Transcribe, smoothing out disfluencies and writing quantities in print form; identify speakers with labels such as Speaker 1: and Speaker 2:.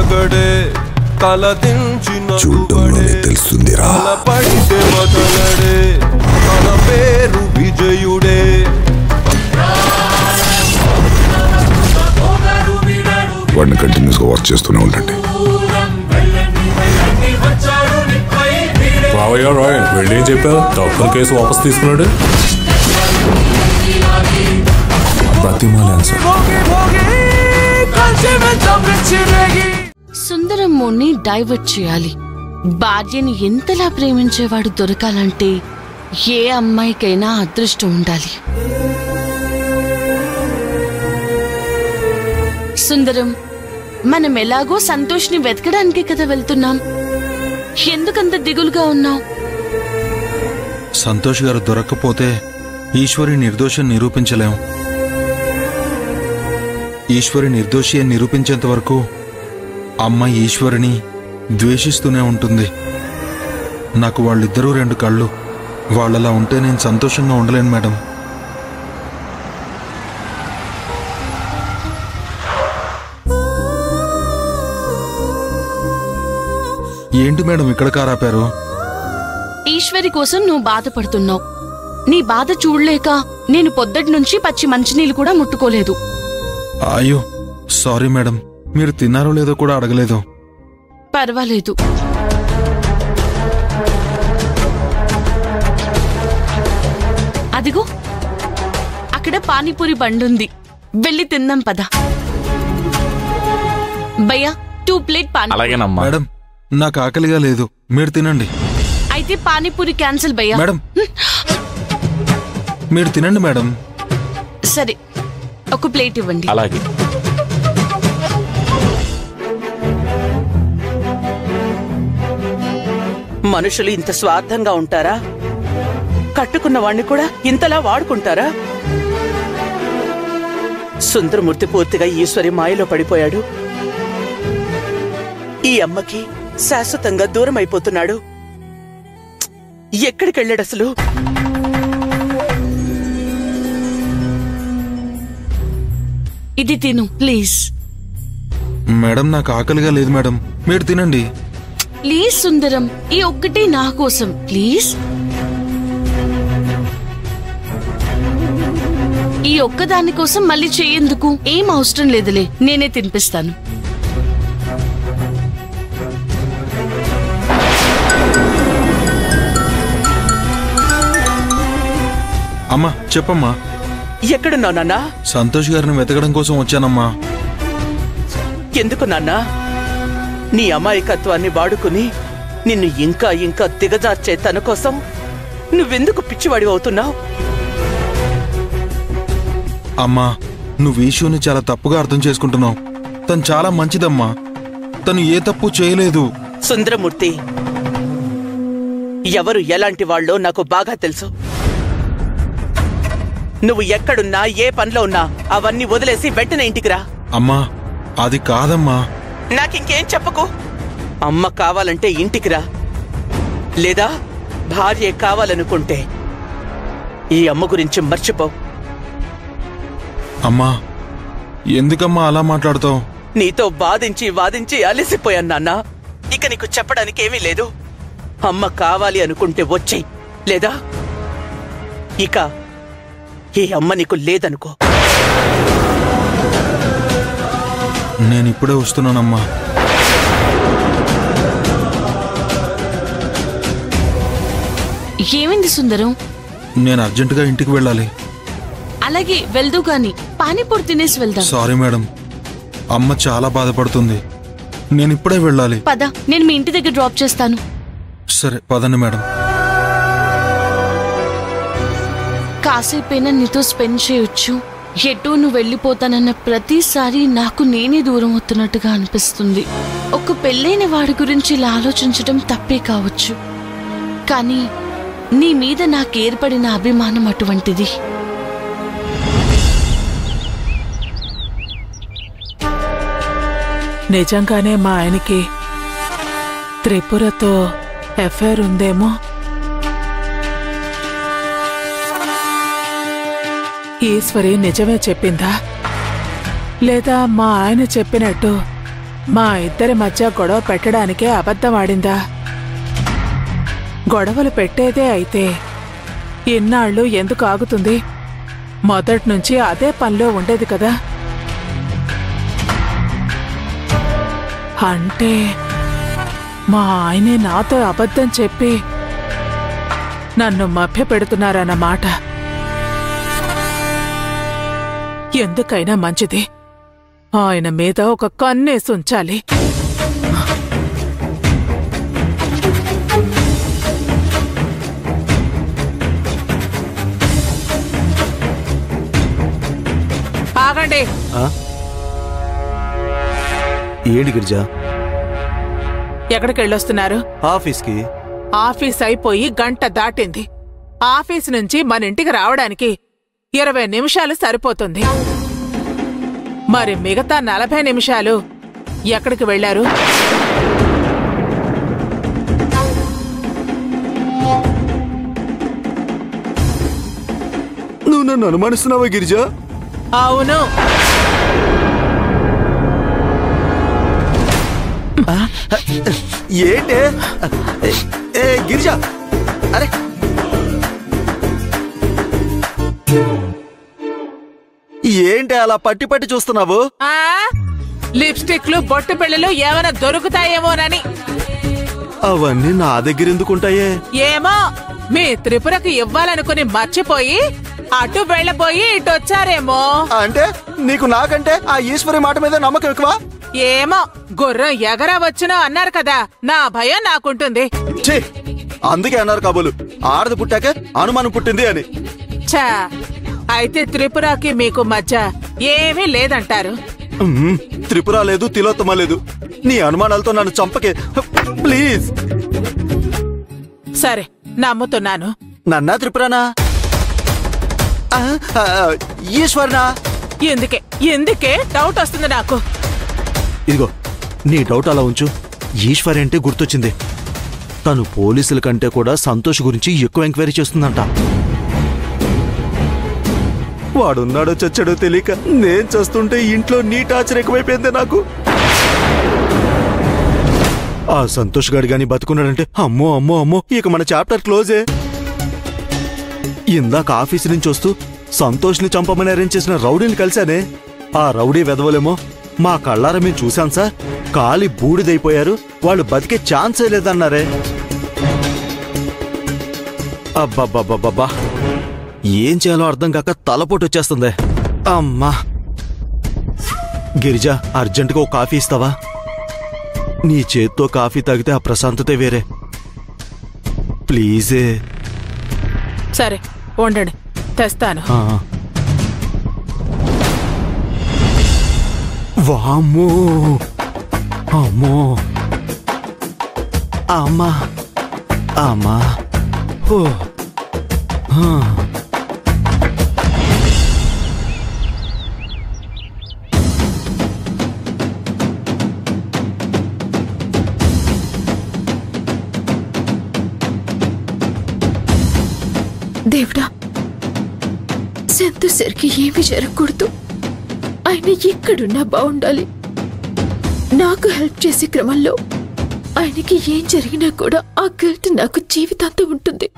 Speaker 1: రగడే తలదించిన
Speaker 2: చూడ్డంలోనే తెలుస్తుందిరా
Speaker 1: పడితే వదలడే తన పేరు విజయుడే
Speaker 2: వాడిని కంటిన్యూస్గా వర్క్ చేస్తూనే ఉండండి.
Speaker 3: వెళ్ళేం చెప్పావు? డాక్టర్ కేసు వాపస్ తీసుకున్నాడు.
Speaker 4: సుందరం మోడ్ని డైవర్ట్ చేయాలి. భార్యని ఎంతలా ప్రేమించేవాడు దొరకాలంటే ఏ అమ్మాయికైనా అదృష్టం ఉండాలి. సుందరం, మనం ఎలాగో సంతోష్ని వెతకడానికి కదా వెళ్తున్నాం. ఎందుకంత దిగులుగా ఉన్నావు?
Speaker 5: సంతోష్ గారు దొరక్కపోతే ఈశ్వరి నిర్దోషం నిరూపించలేం. ఈశ్వరి నిర్దోషి అని నిరూపించేంత వరకు అమ్మ ఈశ్వరిని ద్వేషిస్తూనే ఉంటుంది. నాకు వాళ్ళిద్దరూ రెండు కళ్ళు. వాళ్ళలా ఉంటే నేను సంతోషంగా ఉండలేను మేడం. ఏంటి మేడం ఇక్కడ కారాపారు?
Speaker 4: ఈశ్వరి కోసం నువ్వు బాధపడుతున్నావు. నీ బాధ చూడలేక నేను పొద్దటి నుంచి పచ్చి మంచినీళ్ళు కూడా ముట్టుకోలేదు.
Speaker 5: అయ్యో సారీ మేడం, మీరు తిన్నారో లేదో కూడా అడగలేదు.
Speaker 4: పర్వాలేదు. అదిగో అక్కడ పానీపూరి బండుంది, వెళ్ళి తిందాం పద. భయ్యా 2 ప్లేట్ పానీ.
Speaker 3: అలాగేనమ్మా.
Speaker 5: మేడం నాకు ఆకలిగా లేదు, మీరు తినండి.
Speaker 4: అయితే పానీపూరి క్యాన్సిల్ భయ్యా.
Speaker 5: మేడం మీరు తినండి మేడం.
Speaker 4: సరే, 1 ప్లేట్ ఇవ్వండి.
Speaker 3: అలాగే.
Speaker 6: మనుషులు ఇంత స్వార్థంగా ఉంటారా? కట్టుకున్న వాణ్ణి కూడా ఇంతలా వాడుకుంటారా? సుందరమూర్తి పూర్తిగా ఈశ్వరి మాయలో పడిపోయాడు. ఈ అమ్మకి శాశ్వతంగా దూరం అయిపోతున్నాడు. ఎక్కడికెళ్ళాడు అసలు?
Speaker 4: ఇది తిను ప్లీజ్.
Speaker 5: మేడం నాకు ఆకలిగా లేదు మేడం, మీరు తినండి.
Speaker 4: ప్లీజ్ సుందరం, ఈ ఒక్కటి నా కోసం ప్లీజ్. ఈ ఒక్కదాని కోసం మళ్ళీ చెయ్యేందుకు? ఏం అవసరం లేదులే, నేనే తినిపిస్తాను.
Speaker 5: అమ్మా చెప్పమ్మా.
Speaker 6: ఎక్కడున్నావు నాన్నా?
Speaker 5: సంతోష్ గారిని వెతకడం కోసం వచ్చానమ్మా.
Speaker 6: ఎందుకు నాన్నా? నీ అమాయకత్వాన్ని వాడుకుని నిన్ను ఇంకా ఇంకా దిగజార్చే తన కోసం నువ్వెందుకు పిచ్చివాడి అవుతున్నావు?
Speaker 5: అమ్మా నువ్వు ఈశ్వరుని చాలా తప్పుగా అర్థం చేసుకుంటున్నావు. తను చాలా మంచిదమ్మా, తను ఏ తప్పు చేయలేదు.
Speaker 6: సుందరమూర్తి, ఎవరు ఎలాంటి వాళ్ళో నాకు బాగా తెలుసు. నువ్వు ఎక్కడున్నా ఏ పనిలో ఉన్నా అవన్నీ వదిలేసి వెంటనే ఇంటికి రా.
Speaker 5: అమ్మా అది కాదమ్మా.
Speaker 6: నాకింకేం చెప్పకు. అమ్మ కావాలంటే ఇంటికి రా, లేదా భార్య కావాలనుకుంటే ఈ అమ్మ గురించి మర్చిపో.
Speaker 5: అమ్మా ఎందుకమ్మా అలా మాట్లాడుతావు?
Speaker 6: నీతో వాదించి వాదించి అలసిపోయాను నాన్న. ఇక నీకు చెప్పడానికి ఏమీ లేదు. అమ్మ కావాలి అనుకుంటే వచ్చేయ్, లేదా ఇక ఈ అమ్మ నీకు లేదనుకో.
Speaker 5: నేనిప్పుడే వస్తున్నానమ్మా.
Speaker 4: ఏమైంది సుందరం?
Speaker 5: నేను అర్జెంటుగా ఇంటికి వెళ్ళాలి.
Speaker 4: అలాగే వెళ్దు గాని, పానీపూరి తినేసి వెళ్దాం.
Speaker 5: సారీ మేడం, అమ్మ చాలా బాధపడుతుంది. నేనిప్పుడే వెళ్ళాలి.
Speaker 4: పద, నేను మీ ఇంటి దగ్గర డ్రాప్ చేస్తాను.
Speaker 5: సరే పదండి మేడం.
Speaker 4: కాసేపైనా నీతో స్పెండ్ చేయొచ్చు. ఎటూ నువ్వు వెళ్ళిపోతానన్న ప్రతిసారి నాకు నేనే దూరం అవుతున్నట్టుగా అనిపిస్తుంది. ఒక పెళ్ళైన వాడి గురించి ఇలా ఆలోచించడం తప్పే కావచ్చు, కానీ నీ మీద నాకేర్పడిన అభిమానం అటువంటిది.
Speaker 7: నిజంగానే మా ఆయనకి త్రిపురతో ఎఫ్ఐఆర్ ఉందేమో. ఈశ్వరి నిజమే చెప్పిందా, లేదా మా ఆయన చెప్పినట్టు మా ఇద్దరి మధ్య గొడవ పెట్టడానికే అబద్ధం ఆడిందా? గొడవలు పెట్టేదే అయితే ఇన్నాళ్ళు ఎందుకు ఆగుతుంది? మొదట్నుంచి అదే పనిలో ఉండేది కదా. అంటే మా ఆయనే నాతో అబద్ధం చెప్పి నన్ను మభ్యపెడుతున్నారన్నమాట. ఎందుకైనా మంచిది ఆయన మీద ఒక కన్నేసి ఉంచాలి. ఆగండి.
Speaker 8: ఏంటి గిరిజా?
Speaker 7: ఎక్కడికి వెళ్ళొస్తున్నారు?
Speaker 8: ఆఫీస్కి.
Speaker 7: ఆఫీస్ అయిపోయి గంట దాటింది. ఆఫీస్ నుంచి మన ఇంటికి రావడానికి 20 నిమిషాలు సరిపోతుంది. మరి మిగతా 40 నిమిషాలు ఎక్కడికి వెళ్లారు?
Speaker 8: నువ్వు నన్ను అనుమానిస్తున్నావా గిరిజా?
Speaker 7: అవును.
Speaker 8: ఏంటే? ఏ గిరిజా, అరే ఏంటి అలా పట్టి పట్టి చూస్తున్నావు?
Speaker 7: లిప్స్టిక్లు బొట్టు పెళ్లిలు ఏమైనా దొరుకుతాయేమోనని.
Speaker 8: అవన్నీ నా దగ్గర ఎందుకుంటాయే?
Speaker 7: ఏమో మీ త్రిపురకి ఇవ్వాలనుకుని మర్చిపోయి అటు వెళ్ళబోయి ఇటు వచ్చారేమో.
Speaker 8: అంటే నీకు నాకంటే ఆ ఈశ్వరి మాట మీద నమ్మకం ఎక్కువ?
Speaker 7: ఏమో గుర్రం ఎగరా వచ్చునో అన్నారు కదా, నా భయం నాకుంటుంది.
Speaker 8: ఛీ, అందుకే అన్నారు కాబోలు ఆడది పుట్టాకే అనుమానం పుట్టింది అని.
Speaker 7: ఛా, అయితే త్రిపురకి మీకు మధ్య ఏమీ లేదంటారు?
Speaker 8: త్రిపుర లేదు, తిలోత్తమ లేదు. నీ అనుమానాలతో నన్ను చంపకే ప్లీజ్.
Speaker 7: సరే నమ్ముతున్నాను.
Speaker 8: నన్నా త్రిపురనా ఈశ్వర్నా?
Speaker 7: ఎందుకే డౌట్ వస్తుంది నాకు.
Speaker 8: ఇదిగో నీ డౌట్ అలా ఉంచు. ఈశ్వరి అంటే గుర్తొచ్చింది. తను పోలీసుల కంటే కూడా సంతోష్ గురించి ఎక్కువ ఎంక్వైరీ చేస్తుందంట. వాడున్నాడో చచ్చాడో తెలియక నేను చేస్తుంటే ఇంట్లో నీ టార్చర్ ఎక్కువైపోయింది నాకు. ఆ సంతోష్ గారు గాని బతుకున్నాడంటే అమ్మో అమ్మో అమ్మో, ఇక మన చాప్టర్ క్లోజే. ఇందాక ఆఫీసు నుంచి వస్తూ సంతోష్ ని చంపమని అరేంజ్ చేసిన రౌడీని కలిశానే. ఆ రౌడీ వెధవలేమో మా కళ్ళారా మేము చూశాం సార్, కాలి బూడిదైపోయారు, వాళ్ళు బతికే ఛాన్సే లేదన్నారే. అబ్బబ్బబ్బబ్బా, ఏం చేయాలో అర్థం కాక తలపోటు వచ్చేస్తుంది. అమ్మా గిరిజా, అర్జెంటుగా ఒక కాఫీ ఇస్తావా? నీ చేత్తో కాఫీ తాగితే ఆ ప్రశాంతతే వేరే. ప్లీజే.
Speaker 7: సరే ఉండండి, తెస్తాను.
Speaker 8: వామ్మో, అమ్మో, అమ్మా అమ్మా, ఓ
Speaker 9: దేవుడా, సంతోష్ ఏమి జరగకూడదు. ఆయన ఎక్కడున్నా బాగుండాలి. నాకు హెల్ప్ చేసే క్రమంలో ఆయనకి ఏం జరిగినా కూడా ఆ గిల్ట్ నాకు జీవితాంతం ఉంటుంది.